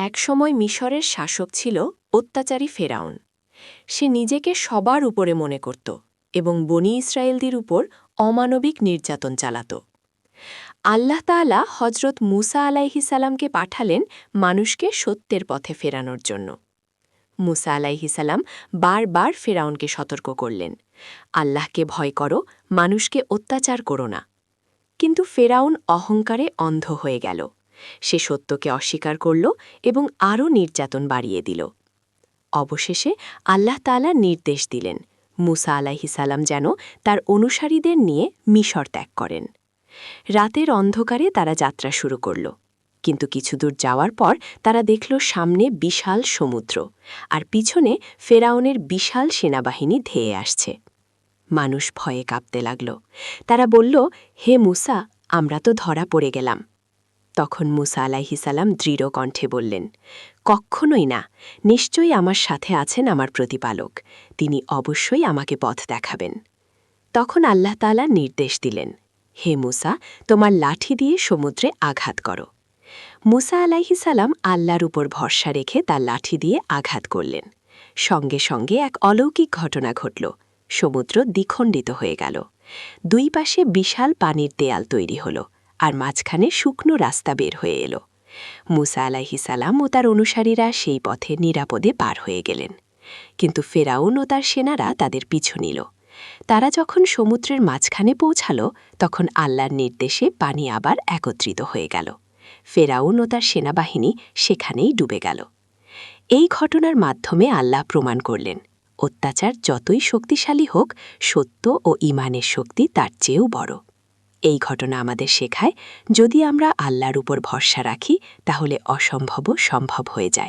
একসময় মিশরের শাসক ছিল অত্যাচারী ফেরাউন। সে নিজেকে সবার উপরে মনে করত এবং বনি ইসরায়েলদের উপর অমানবিক নির্যাতন চালাত। আল্লাহ তাআলা হজরত মুসা আলাইহিসালামকে পাঠালেন মানুষকে সত্যের পথে ফেরানোর জন্য। মুসা আলাইহিসালাম বারবার ফেরাউনকে সতর্ক করলেন, আল্লাহকে ভয় করো, মানুষকে অত্যাচার করো না। কিন্তু ফেরাউন অহংকারে অন্ধ হয়ে গেল। সে সত্যকে অস্বীকার করল এবং আরও নির্যাতন বাড়িয়ে দিল। অবশেষে আল্লাহ তাআলা নির্দেশ দিলেন মুসা আলাইহিসালাম যেন তার অনুসারীদের নিয়ে মিশর ত্যাগ করেন। রাতের অন্ধকারে তারা যাত্রা শুরু করল, কিন্তু কিছুদূর যাওয়ার পর তারা দেখল সামনে বিশাল সমুদ্র আর পিছনে ফেরাউনের বিশাল সেনাবাহিনী ধেয়ে আসছে। মানুষ ভয়ে কাঁপতে লাগল। তারা বলল, হে মুসা, আমরা তো ধরা পড়ে গেলাম। তখন মুসা আলাইহিসালাম দৃঢ় কণ্ঠে বললেন, কখনোই না, নিশ্চয়ই আমার সাথে আছেন আমার প্রতিপালক, তিনি অবশ্যই আমাকে পথ দেখাবেন। তখন আল্লাহ তাআলা নির্দেশ দিলেন, হে মুসা, তোমার লাঠি দিয়ে সমুদ্রে আঘাত করো। মুসা আলাইহিসালাম আল্লাহর উপর ভরসা রেখে তার লাঠি দিয়ে আঘাত করলেন। সঙ্গে সঙ্গে এক অলৌকিক ঘটনা ঘটল। সমুদ্র দ্বিখণ্ডিত হয়ে গেল। দুই পাশে বিশাল পানির দেয়াল তৈরি হল আর মাঝখানে শুকনো রাস্তা বের হয়ে এলো। মুসা আলাইহিসালাম ও তার অনুসারীরা সেই পথে নিরাপদে পার হয়ে গেলেন। কিন্তু ফেরাউন ও তার সেনারা তাদের পিছু নিল। তারা যখন সমুদ্রের মাঝখানে পৌঁছাল, তখন আল্লাহর নির্দেশে পানি আবার একত্রিত হয়ে গেল। ফেরাউন ও তার সেনাবাহিনী সেখানেই ডুবে গেল। এই ঘটনার মাধ্যমে আল্লাহ প্রমাণ করলেন, অত্যাচার যতই শক্তিশালী হোক, সত্য ও ঈমানের শক্তি তার চেয়েও বড়। এই ঘটনা আমাদের শেখায়, যদি আমরা আল্লাহর উপর ভরসা রাখি, তাহলে অসম্ভবও সম্ভব হয়ে যায়।